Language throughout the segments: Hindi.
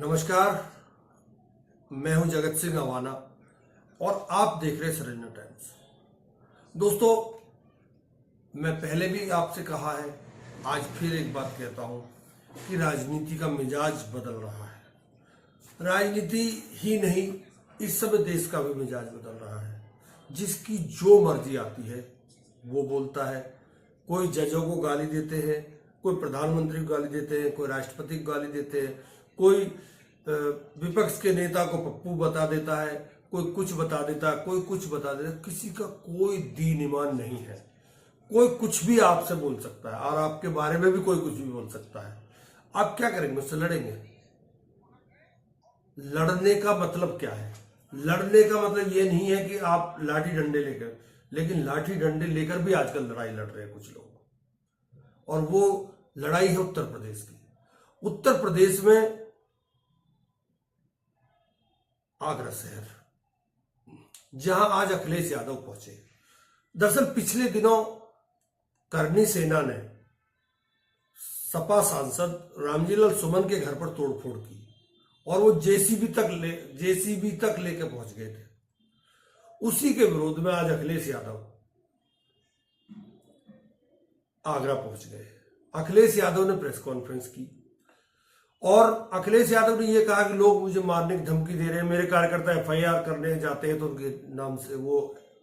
नमस्कार, मैं हूं जगत सिंह अवाना और आप देख रहे सरेंडर टाइम्स। दोस्तों, मैं पहले भी आपसे कहा है, आज फिर एक बात कहता हूं कि राजनीति का मिजाज बदल रहा है। राजनीति ही नहीं, इस समय देश का भी मिजाज बदल रहा है। जिसकी जो मर्जी आती है वो बोलता है। कोई जजों को गाली देते हैं, कोई प्रधानमंत्री को गाली देते हैं, कोई राष्ट्रपति को गाली देते हैं, कोई विपक्ष के नेता को पप्पू बता देता है, कोई कुछ बता देता है, कोई कुछ बता देता है। किसी का कोई दीन ईमान नहीं है। कोई कुछ भी आपसे बोल सकता है और आपके बारे में भी कोई कुछ भी बोल सकता है। आप क्या करेंगे? उससे लड़ेंगे? लड़ने का मतलब क्या है? लड़ने का मतलब ये नहीं है कि आप लाठी डंडे लेकर, लेकिन लाठी डंडे लेकर भी आजकल लड़ाई लड़ रहे हैं कुछ लोग, और वो लड़ाई है उत्तर प्रदेश की। उत्तर प्रदेश में आगरा शहर, जहां आज अखिलेश यादव पहुंचे। दरअसल पिछले दिनों करनी सेना ने सपा सांसद रामजीलाल सुमन के घर पर तोड़फोड़ की और वो जेसीबी तक लेके पहुंच गए थे। उसी के विरोध में आज अखिलेश यादव आगरा पहुंच गए। अखिलेश यादव ने प्रेस कॉन्फ्रेंस की और अखिलेश यादव ने यह कहा कि लोग मुझे मारने की धमकी दे रहे हैं, मेरे कार्यकर्ता एफआईआर करने जाते हैं तो उनके नाम से वो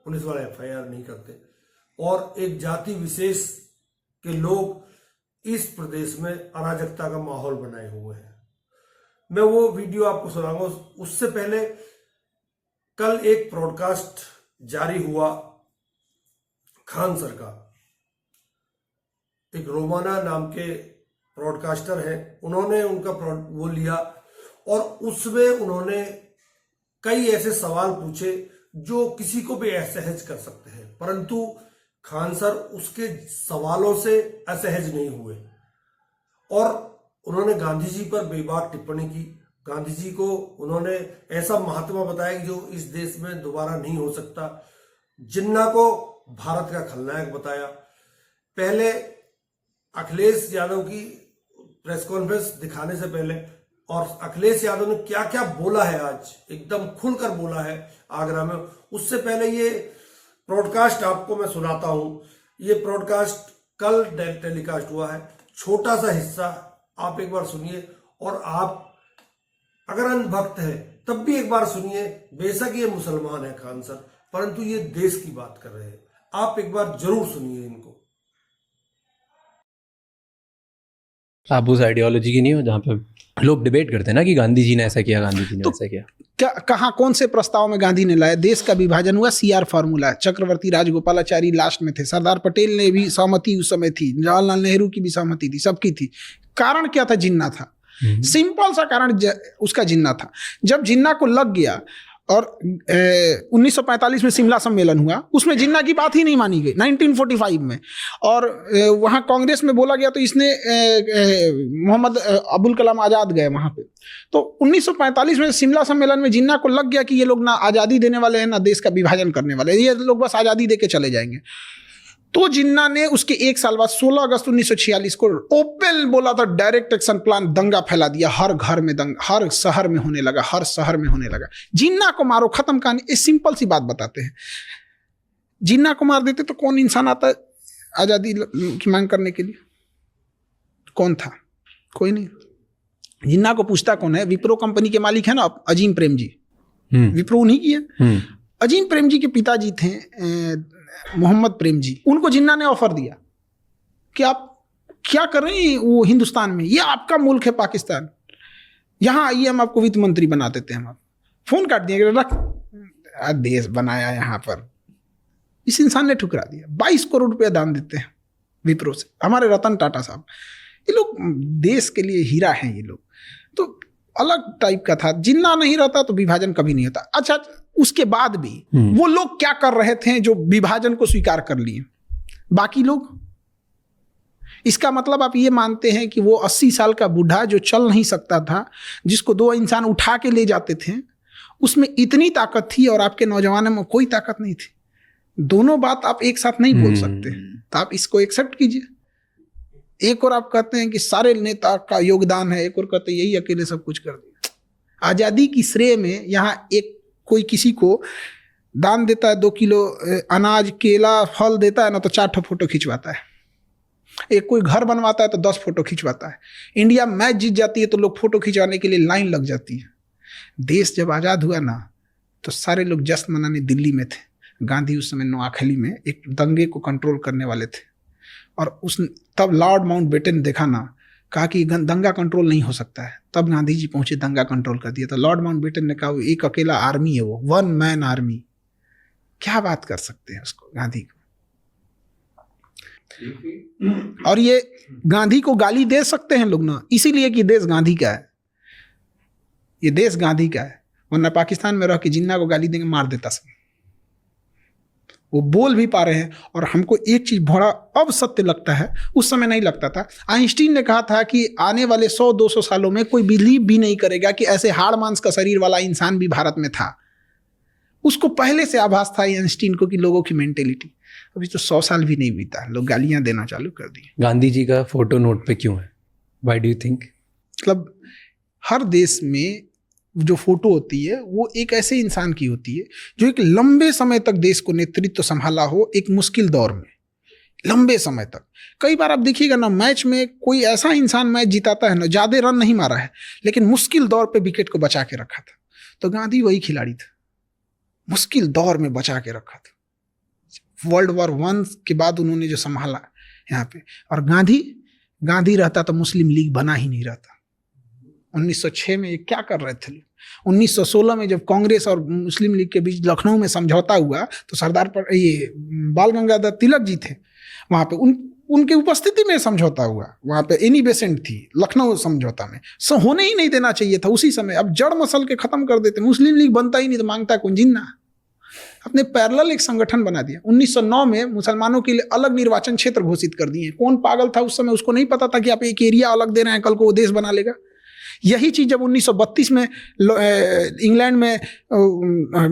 पुलिस वाले एफआईआर नहीं करते, और एक जाति विशेष के लोग इस प्रदेश में अराजकता का माहौल बनाए हुए हैं। मैं वो वीडियो आपको सुनाऊंगा। उससे पहले कल एक ब्रॉडकास्ट जारी हुआ खान सर का। एक रोमाना नाम के ब्रॉडकास्टर है, उन्होंने उनका वो लिया और उसमें उन्होंने कई ऐसे सवाल पूछे जो किसी को भी असहज कर सकते हैं, परंतु खान सर उसके सवालों से असहज नहीं हुए और उन्होंने गांधी जी पर बेबाक टिप्पणी की। गांधी जी को उन्होंने ऐसा महात्मा बताया कि जो इस देश में दोबारा नहीं हो सकता। जिन्ना को भारत का खलनायक बताया। पहले अखिलेश यादव की प्रेस कॉन्फ्रेंस दिखाने से पहले, और अखिलेश यादव ने क्या क्या बोला है आज, एकदम खुलकर बोला है आगरा में, उससे पहले ये ब्रॉडकास्ट आपको मैं सुनाता हूं। ये ब्रॉडकास्ट कल टेलीकास्ट हुआ है, छोटा सा हिस्सा आप एक बार सुनिए, और आप अगर अंधभक्त है तब भी एक बार सुनिए। बेशक ये मुसलमान है खान सर, परंतु ये देश की बात कर रहे हैं। आप एक बार जरूर सुनिए इनको। आप उस आइडियोलॉजी की नहीं हो जहाँ पे लोग डिबेट करते हैं ना कि गांधी जी ने ऐसा किया, गांधी जी ने ऐसा किया। क्या कहाँ कौन से प्रस्ताव में गांधी ने लाया? देश का विभाजन हुआ, सीआर फार्मूला, चक्रवर्ती राजगोपालाचारी लास्ट में थे, सरदार पटेल ने भी सहमति उस समय थी, जवाहरलाल नेहरू की भी सहमति थी, सबकी थी। कारण क्या था? जिन्ना था। सिंपल सा कारण उसका जिन्ना था। जब जिन्ना को लग गया और 1945 में शिमला सम्मेलन हुआ, उसमें जिन्ना की बात ही नहीं मानी गई 1945 में, और वहाँ कांग्रेस में बोला गया तो इसने मोहम्मद अबुल कलाम आज़ाद गए वहाँ पे। तो 1945 में शिमला सम्मेलन में जिन्ना को लग गया कि ये लोग ना आज़ादी देने वाले हैं ना देश का विभाजन करने वाले हैं, ये लोग बस आज़ादी दे के चले जाएंगे। तो जिन्ना ने उसके एक साल बाद 16 अगस्त 1946 को ओपन बोला था, डायरेक्ट एक्शन प्लान, दंगा फैला दिया। हर घर में दंगा, हर शहर में होने लगा, हर शहर में होने लगा। जिन्ना को मारो, खत्म कहानी। एक सिंपल सी बात बताते हैं, जिन्ना को मार देते तो कौन इंसान आता आजादी की मांग करने के लिए? कौन था? कोई नहीं। जिन्ना को पूछता कौन है? विप्रो कंपनी के मालिक है ना अजीम प्रेम जी। विप्रो नहीं किया। अजीम प्रेम जी के पिताजी थे मोहम्मद प्रेम जी। उनको जिन्ना ने ऑफर दिया कि आप क्या कर रहे हैं वो हिंदुस्तान में, ये आपका मुल्क है पाकिस्तान, यहां आइए हम आपको वित्त मंत्री बना देते हैं। हम फोन काट दिया, रख देश बनाया यहां पर। इस इंसान ने ठुकरा दिया। 22 करोड़ रुपया दान देते हैं विप्रो से, हमारे रतन टाटा साहब। ये लोग देश के लिए हीरा हैं ये लोग। तो अलग टाइप का था। जिन्ना नहीं रहता तो विभाजन कभी नहीं होता। अच्छा, उसके बाद भी वो लोग क्या कर रहे थे जो विभाजन को स्वीकार कर लिए? बाकी लोग, इसका मतलब आप ये मानते हैं कि वो 80 साल का बूढ़ा जो चल नहीं सकता था, जिसको 2 इंसान उठा के ले जाते थे, उसमें इतनी ताकत थी और आपके नौजवानों में कोई ताकत नहीं थी? दोनों बात आप एक साथ नहीं बोल सकते। तो आप इसको एक्सेप्ट कीजिए। एक और आप कहते हैं कि सारे नेता का योगदान है, एक और कहते हैं यही अकेले सब कुछ कर दिया। आज़ादी की श्रेय में यहाँ एक कोई किसी को दान देता है 2 किलो अनाज, केला, फल देता है ना, तो 4 फोटो खिंचवाता है। एक कोई घर बनवाता है तो 10 फोटो खिंचवाता है। इंडिया मैच जीत जाती है तो लोग फोटो खिंचवाने के लिए लाइन लग जाती है। देश जब आज़ाद हुआ ना, तो सारे लोग जश्न मनाने दिल्ली में थे। गांधी उस समय नोआखली में एक दंगे को कंट्रोल करने वाले थे, और तब लॉर्ड माउंटबेटन ने देखा ना, कहा कि दंगा कंट्रोल नहीं हो सकता है। तब गांधी जी पहुंचे, दंगा कंट्रोल कर दिया। तो लॉर्ड माउंटबेटन ने कहा वो एक अकेला आर्मी है, वो 1 मैन आर्मी। क्या बात कर सकते हैं उसको, गांधी को। और ये गांधी को गाली दे सकते हैं लोग ना, इसीलिए कि देश गांधी का है, ये देश गांधी का है। वरना पाकिस्तान में रह के जिन्ना को गाली देंगे, मार देता सब। वो बोल भी पा रहे हैं। और हमको एक चीज बड़ा अब सत्य लगता है, उस समय नहीं लगता था। आइंस्टीन ने कहा था कि आने वाले 100-200 सालों में कोई बिलीव भी नहीं करेगा कि ऐसे हाड़ मांस का शरीर वाला इंसान भी भारत में था। उसको पहले से आभास था आइंस्टीन को कि लोगों की मेंटेलिटी। अभी तो 100 साल भी नहीं बीता, लोग गालियां देना चालू कर दिए। गांधी जी का फोटो नोट पे क्यों है? Why do you think? मतलब हर देश में जो फोटो होती है वो एक ऐसे इंसान की होती है जो एक लंबे समय तक देश को नेतृत्व संभाला हो, एक मुश्किल दौर में, लंबे समय तक। कई बार आप देखिएगा ना, मैच में कोई ऐसा इंसान मैच जिताता है ना, ज्यादा रन नहीं मारा है लेकिन मुश्किल दौर पे विकेट को बचा के रखा था। तो गांधी वही खिलाड़ी था, मुश्किल दौर में बचा के रखा था। वर्ल्ड वॉर 1 के बाद उन्होंने जो संभाला यहाँ पे, और गांधी रहता तो मुस्लिम लीग बना ही नहीं रहता। 1906 में ये क्या कर रहे थे लोग? 1916 में जब कांग्रेस और मुस्लिम लीग के बीच लखनऊ में समझौता हुआ, तो सरदार पर ये बाल गंगाधर तिलक जी थे वहाँ पे, उनके उपस्थिति में समझौता हुआ। वहाँ पे एनी बेसेंट थी लखनऊ समझौता में। होने ही नहीं देना चाहिए था उसी समय। अब जड़ मसल के खत्म कर देते। मुस्लिम लीग बनता ही नहीं तो मांगता कौन जिन्ना। अपने पैरेलल एक संगठन बना दिया। 1909 में मुसलमानों के लिए अलग निर्वाचन क्षेत्र घोषित कर दिए। कौन पागल था उस समय? उसको नहीं पता था कि आप एक एरिया अलग दे रहे हैं, कल को वो देश बना लेगा। यही चीज जब 1932 में इंग्लैंड में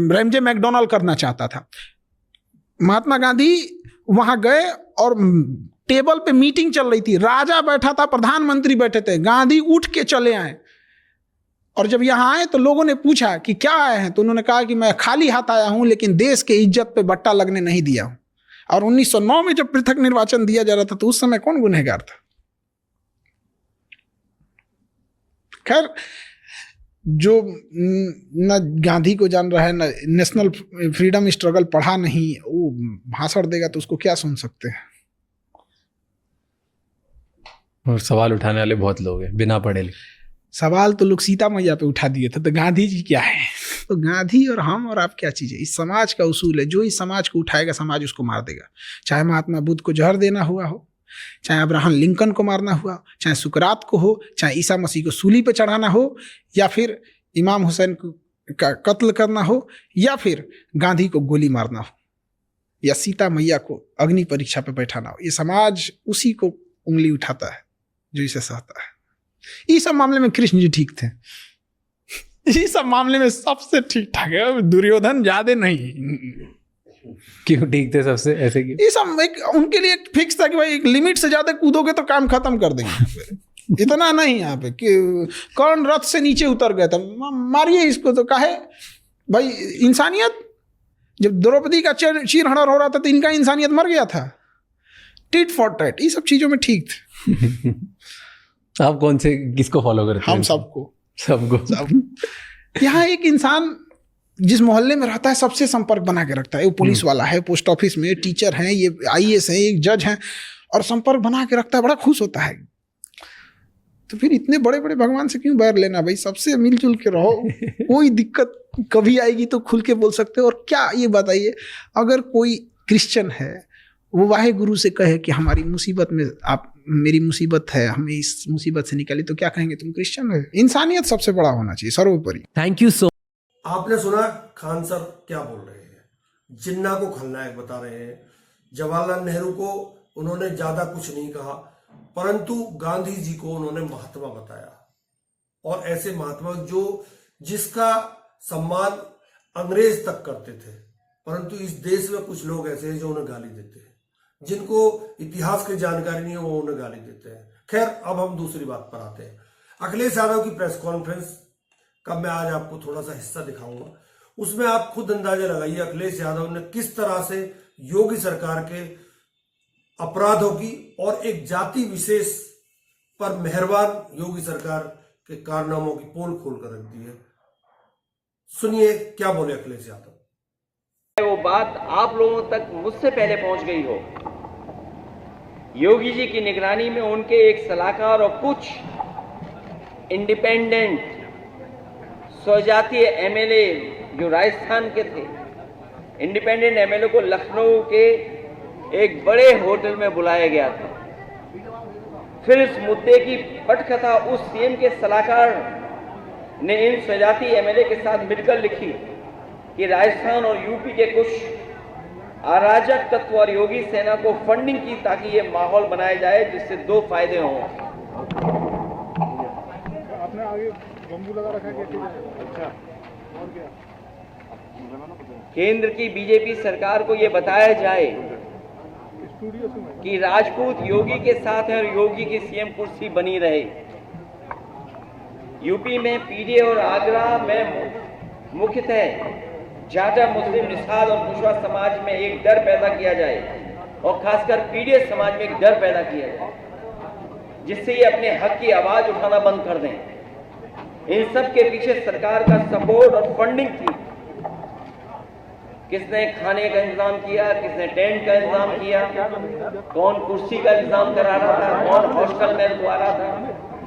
रैमजे मैकडोनाल्ड करना चाहता था, महात्मा गांधी वहां गए और टेबल पे मीटिंग चल रही थी, राजा बैठा था, प्रधानमंत्री बैठे थे, गांधी उठ के चले आए। और जब यहाँ आए तो लोगों ने पूछा कि क्या आए हैं, तो उन्होंने कहा कि मैं खाली हाथ आया हूं, लेकिन देश के इज्जत पे बट्टा लगने नहीं दिया हूं। और 1909 में जब पृथक निर्वाचन दिया जा रहा था, तो उस समय कौन गुनहगार था? खैर, जो न गांधी को जान रहा है, न नेशनल फ्रीडम स्ट्रगल पढ़ा नहीं, वो भाषण देगा तो उसको क्या सुन सकते हैं। और सवाल उठाने वाले बहुत लोग हैं बिना पढ़े लिखे। सवाल तो लोग सीता मैया पे उठा दिए थे, तो गांधी जी क्या है? तो गांधी और हम और आप क्या चीज है? इस समाज का उसूल है, जो इस समाज को उठाएगा समाज उसको मार देगा। चाहे महात्मा बुद्ध को जहर देना हुआ हो, चाहे अब्राहम लिंकन को मारना हुआ, चाहे सुकरात को हो, चाहे ईसा मसीह को सूली पे चढ़ाना हो, या फिर इमाम हुसैन का कत्ल करना हो, या फिर गांधी को गोली मारना हो, या सीता मैया को अग्नि परीक्षा पे बैठाना हो। ये समाज उसी को उंगली उठाता है जो इसे सहता है। इस सब मामले में कृष्ण जी ठीक थे। इस सब मामले में सबसे ठीक ठाक है, दुर्योधन ज्यादा नहीं। क्यों ठीक थे सबसे? ऐसे क्यों? ये सब एक उनके लिए एक फिक्स था कि भाई एक लिमिट से ज्यादा कूदोगे तो काम खत्म कर देंगे। इतना नहीं यहाँ पे कि कर्ण रथ से नीचे उतर गया था, मारिए इसको। तो काहे भाई? इंसानियत। जब द्रौपदी का चीरहरण हो रहा था तो इनका इंसानियत मर गया था। टिट फॉर टैट, ये सब चीजों में ठीक थे। आप कौन से किसको फॉलो करते हैं? हम सबको। सबको। यहाँ एक इंसान जिस मोहल्ले में रहता है सबसे संपर्क बना के रखता है। वो पुलिस वाला है, पोस्ट ऑफिस में टीचर हैं, ये IAS है, एक जज हैं, और संपर्क बना के रखता है, बड़ा खुश होता है। तो फिर इतने बड़े बड़े भगवान से क्यों बैर लेना भाई? सबसे मिलजुल के रहो। कोई दिक्कत कभी आएगी तो खुल के बोल सकते हो। और क्या ये बताइए, अगर कोई क्रिश्चियन है वो वाहे गुरु से कहे कि हमारी मुसीबत में आप, मेरी मुसीबत है, हमें इस मुसीबत से निकाली, तो क्या कहेंगे? तुम क्रिश्चियन हो। इंसानियत सबसे बड़ा होना चाहिए, सर्वोपरि। Thank you so. आपने सुना खान सर क्या बोल रहे हैं? जिन्ना को खलनायक बता रहे हैं। जवाहरलाल नेहरू को उन्होंने ज्यादा कुछ नहीं कहा, परंतु गांधी जी को उन्होंने महात्मा बताया। और ऐसे महात्मा जिसका सम्मान अंग्रेज तक करते थे, परंतु इस देश में कुछ लोग ऐसे हैं जो उन्हें गाली देते हैं, जिनको इतिहास की जानकारी नहीं है, वो उन्हें गाली देते हैं। खैर, अब हम दूसरी बात पर आते हैं। अखिलेश यादव की प्रेस कॉन्फ्रेंस का मैं आज आपको थोड़ा सा हिस्सा दिखाऊंगा। उसमें आप खुद अंदाजा लगाइए अखिलेश यादव ने किस तरह से योगी सरकार के अपराधों की और एक जाति विशेष पर मेहरबान योगी सरकार के कारनामों की पोल खोल कर रख दी है। सुनिए क्या बोले अखिलेश यादव। वो बात आप लोगों तक मुझसे पहले पहुंच गई हो। योगी जी की निगरानी में उनके एक सलाहकार और कुछ इंडिपेंडेंट स्वजातीय एमएलए जो राजस्थान के थे, इंडिपेंडेंट एमएलए को लखनऊ के एक बड़े होटल में बुलाया गया था। फिर इस मुद्दे की पटकथा उस सीएम के सलाहकार ने इन स्वजातीय एमएलए के साथ मिलकर लिखी कि राजस्थान और यूपी के कुछ अराजक तत्व और योगी सेना को फंडिंग की ताकि ये माहौल बनाया जाए जिससे दो फायदे हों। आपने आगे बम्बू लगा रखा है क्या? अच्छा, और क्या? केंद्र की बीजेपी सरकार को यह बताया जाए कि राजपूत योगी के साथ है और योगी की सीएम कुर्सी बनी रहे। यूपी में पीडीए और आगरा में मुख्यतः जाटा मुस्लिम निषाद और कुशवाहा समाज में एक डर पैदा किया जाए और खासकर पीडीए समाज में एक डर पैदा किया जाए जिससे ये अपने हक की आवाज उठाना बंद कर दें। इन सब के पीछे सरकार का सपोर्ट और फंडिंग थी। किसने खाने का इंतजाम किया, किसने टेंट का इंतजाम किया, कौन कुर्सी का इंतजाम करा रहा था, कौन हॉस्टल में रुकवा रहा था,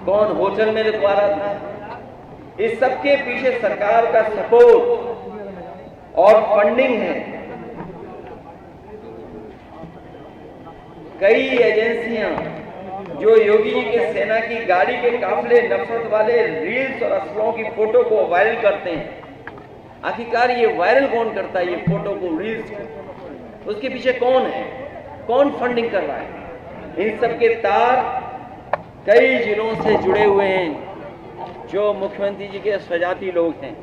कौन होटल में रुकवा रहा था। इस सब के पीछे सरकार का सपोर्ट और फंडिंग है। कई एजेंसियां जो योगी जी के सेना की गाड़ी के काफिले नफरत वाले रील्स और असलों की फोटो को वायरल करते हैं। आखिरकार ये वायरल कौन करता है, ये फोटो को, रील्स को? उसके पीछे कौन है, कौन फंडिंग कर रहा है? इन सब के तार कई जिलों से जुड़े हुए हैं जो मुख्यमंत्री जी के स्वजाती लोग हैं।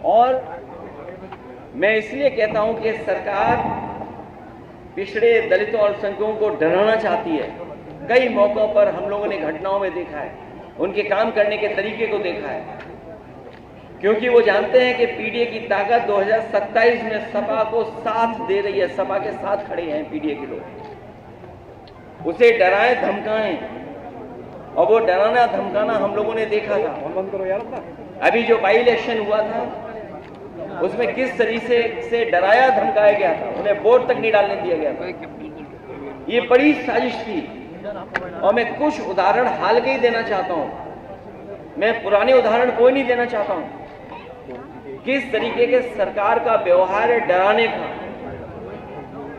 और मैं इसलिए कहता हूं कि सरकार पिछड़े दलितों और अल्पसंख्यकों को डराना चाहती है। कई मौकों पर हम लोगों ने घटनाओं में देखा है, उनके काम करने के तरीके को देखा है, क्योंकि वो जानते हैं कि पीडीए की ताकत 2027 में सपा को साथ दे रही है। सपा के साथ खड़े हैं पीडीए के लोग। उसे डराएं धमकाएं, और वो डराना धमकाना हम लोगों ने देखा था। अभी जो बाई इलेक्शन हुआ था उसमें किस तरीके से डराया धमकाया गया था, उन्हें वोट तक नहीं डालने दिया गया था। ये बड़ी साजिश थी। और मैं कुछ उदाहरण हाल के ही देना चाहता हूं, मैं पुराने उदाहरण कोई नहीं देना चाहता हूं। किस तरीके के सरकार का व्यवहार है डराने का,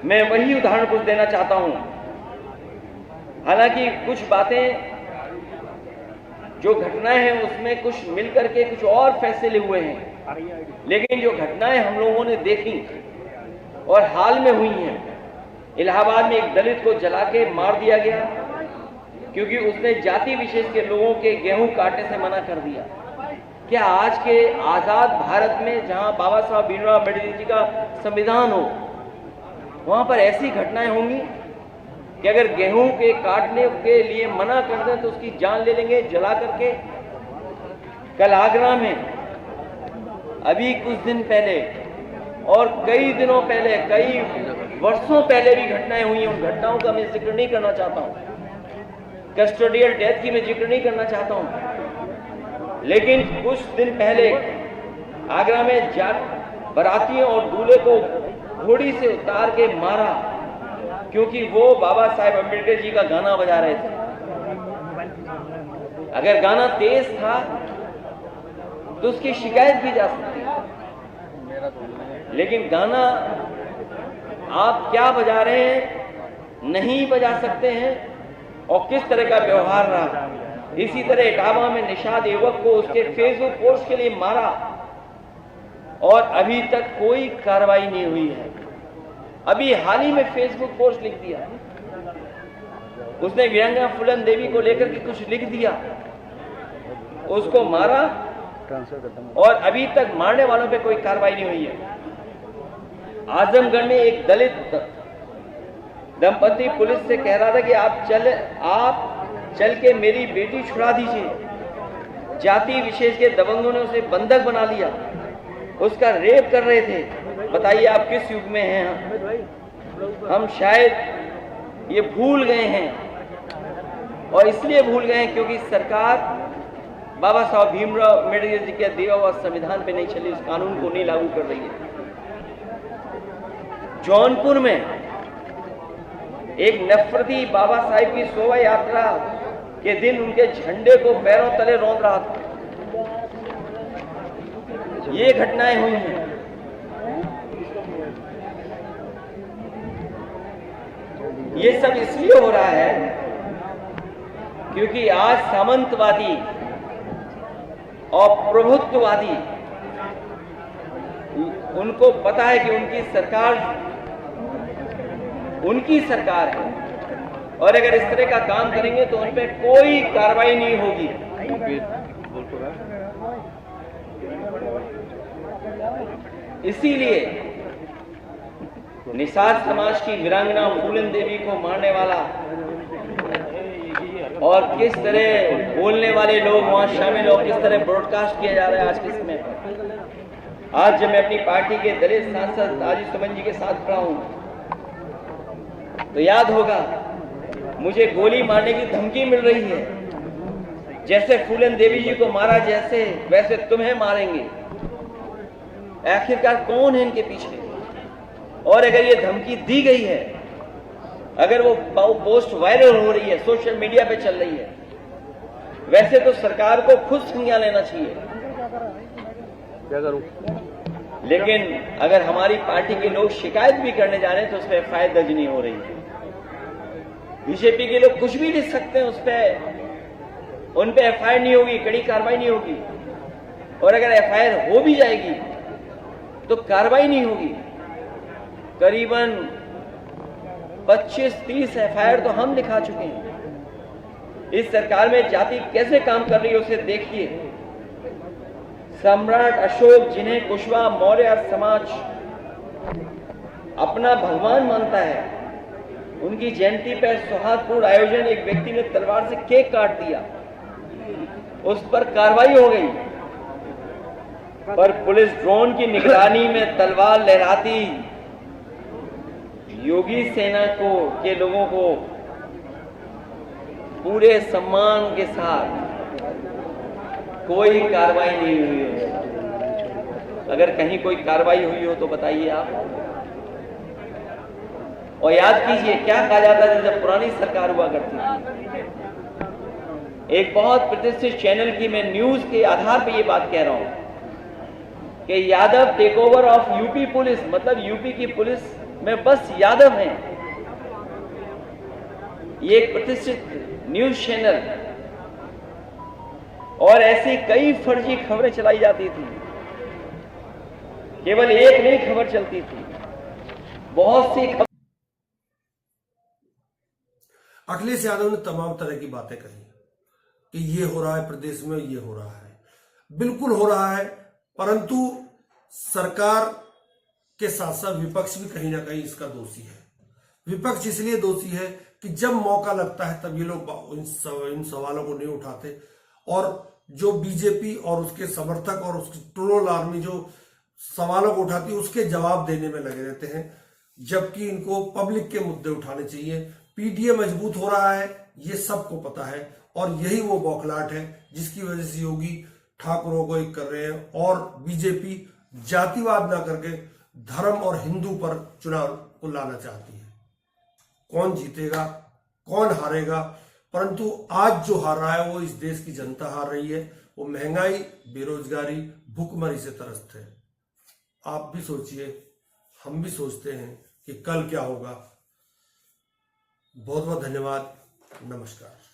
मैं वही उदाहरण कुछ देना चाहता हूं। हालांकि कुछ बातें जो घटनाएं हैं उसमें कुछ मिलकर के कुछ और फैसले हुए हैं, लेकिन जो घटनाएं हम लोगों ने देखी और हाल में हुई हैं, इलाहाबाद में एक दलित को जला के मार दिया गया क्योंकि उसने जाति विशेष के लोगों के गेहूं काटने से मना कर दिया। क्या आज के आजाद भारत में जहां बाबा साहब भीमराव अम्बेडकर जी का संविधान हो, वहां पर ऐसी घटनाएं होंगी कि अगर गेहूं के काटने के लिए मना कर दें तो उसकी जान ले लेंगे जला करके? कल आगरा में अभी कुछ दिन पहले और कई दिनों पहले, कई वर्षों पहले भी घटनाएं हुई हैं। उन घटनाओं का मैं जिक्र नहीं करना चाहता हूं, कस्टोडियल डेथ की मैं जिक्र नहीं करना चाहता हूं, लेकिन कुछ दिन पहले आगरा में बारातियों और दूल्हे को घोड़ी से उतार के मारा क्योंकि वो बाबा साहेब अम्बेडकर जी का गाना बजा रहे थे। अगर गाना तेज था तो उसकी शिकायत की जा सकती है, लेकिन गाना आप क्या बजा रहे हैं नहीं बजा सकते हैं। और किस तरह का व्यवहार रहा। इसी तरह इटावा में निषाद युवक को उसके फेसबुक पोस्ट के लिए मारा और अभी तक कोई कार्रवाई नहीं हुई है। अभी हाल ही में फेसबुक पोस्ट लिख दिया, उसने वीरांगना फूलन देवी को लेकर के कुछ लिख दिया, उसको मारा और अभी तक मारने वालों पे कोई कार्रवाई नहीं हुई है। आजमगढ़ में एक दलित दंपति पुलिस से कह रहा था कि आप चल के मेरी बेटी छुड़ा दीजिए। जाति विशेष के दबंगों ने उसे बंधक बना लिया, उसका रेप कर रहे थे। बताइए आप किस युग में हैं हम शायद ये भूल गए हैं, और इसलिए भूल गए हैं क्योंकि सरकार बाबा साहब भीमराव अम्बेडकर जी के दिया हुआ संविधान पे नहीं चली, उस कानून को नहीं लागू कर रही है। जौनपुर में एक नफरती बाबा साहिब की शोभा यात्रा के दिन उनके झंडे को पैरों तले रौंद रहा था। ये घटनाएं हुई हैं। ये सब इसलिए हो रहा है क्योंकि आज सामंतवादी और प्रभुत्ववादी, उनको पता है कि उनकी सरकार है, और अगर इस तरह का काम करेंगे तो उन पर कोई कार्रवाई नहीं होगी। इसीलिए निषाद समाज की वीरांगना फूलन देवी को मारने वाला और किस तरह बोलने वाले लोग वहां शामिल हो, किस तरह ब्रॉडकास्ट किया जा रहा है आज के समय पर। आज जब मैं अपनी पार्टी के दलित सांसद राजीव सुमन जी के साथ खड़ा हूं तो याद होगा मुझे गोली मारने की धमकी मिल रही है। जैसे फूलन देवी जी को मारा जैसे वैसे तुम्हें मारेंगे। आखिरकार कौन है इनके पीछे? और अगर ये धमकी दी गई है, अगर वो पोस्ट वायरल हो रही है, सोशल मीडिया पे चल रही है, वैसे तो सरकार को खुद संज्ञान लेना चाहिए। क्या करूं? लेकिन अगर हमारी पार्टी के लोग शिकायत भी करने जा रहे हैं तो उस पर एफआईआर दर्ज नहीं हो रही है। बीजेपी के लोग कुछ भी लिख सकते हैं, उन पे एफआईआर नहीं होगी, कड़ी कार्रवाई नहीं होगी। और अगर एफआईआर हो भी जाएगी तो कार्रवाई नहीं होगी। करीबन 25-30 एफआईआर तो हम लिखा चुके हैं। इस सरकार में जाति कैसे काम कर रही है उसे देखिए। सम्राट अशोक, जिन्हें कुशवाहा मौर्य समाज अपना भगवान मानता है, उनकी जयंती पर सौहार्दपूर्ण आयोजन, एक व्यक्ति ने तलवार से केक काट दिया, उस पर कार्रवाई हो गई, पर पुलिस ड्रोन की निगरानी में तलवार लहराती योगी सेना के लोगों को पूरे सम्मान के साथ कोई कार्रवाई नहीं हुई है। अगर कहीं कोई कार्रवाई हुई हो तो बताइए आप। और याद कीजिए क्या कहा जाता था जब पुरानी सरकार हुआ करती थी। एक बहुत प्रतिष्ठित चैनल की मैं न्यूज के आधार पर यह बात कह रहा हूं कि Yadav take over of UP police, मतलब यूपी की पुलिस में बस यादव हैं। ये एक प्रतिष्ठित न्यूज चैनल, और ऐसी कई फर्जी खबरें चलाई जाती थी। केवल एक नहीं खबर चलती थी, बहुत सी खबर। अखिलेश यादव ने तमाम तरह की बातें कही कि ये हो रहा है प्रदेश में, ये हो रहा है, बिल्कुल हो रहा है, परंतु सरकार के साथ साथ विपक्ष भी कहीं ना कहीं इसका दोषी है। विपक्ष इसलिए दोषी है कि जब मौका लगता है तब ये लोग इन सवालों को नहीं उठाते, और जो बीजेपी और उसके समर्थक और उसकी ट्रोल आर्मी जो सवालों को उठाती है उसके जवाब देने में लगे रहते हैं, जबकि इनको पब्लिक के मुद्दे उठाने चाहिए। पीडीए मजबूत हो रहा है, ये सबको पता है, और यही वो बौखलाहट है जिसकी वजह से योगी ठाकुरों को एक कर रहे हैं, और बीजेपी जातिवाद ना करके धर्म और हिंदू पर चुनाव को लाना चाहती है। कौन जीतेगा, कौन हारेगा, परंतु आज जो हार रहा है वो इस देश की जनता हार रही है। वो महंगाई, बेरोजगारी, भूखमरी से त्रस्त है। आप भी सोचिए, हम भी सोचते हैं कि कल क्या होगा। बहुत बहुत धन्यवाद, नमस्कार।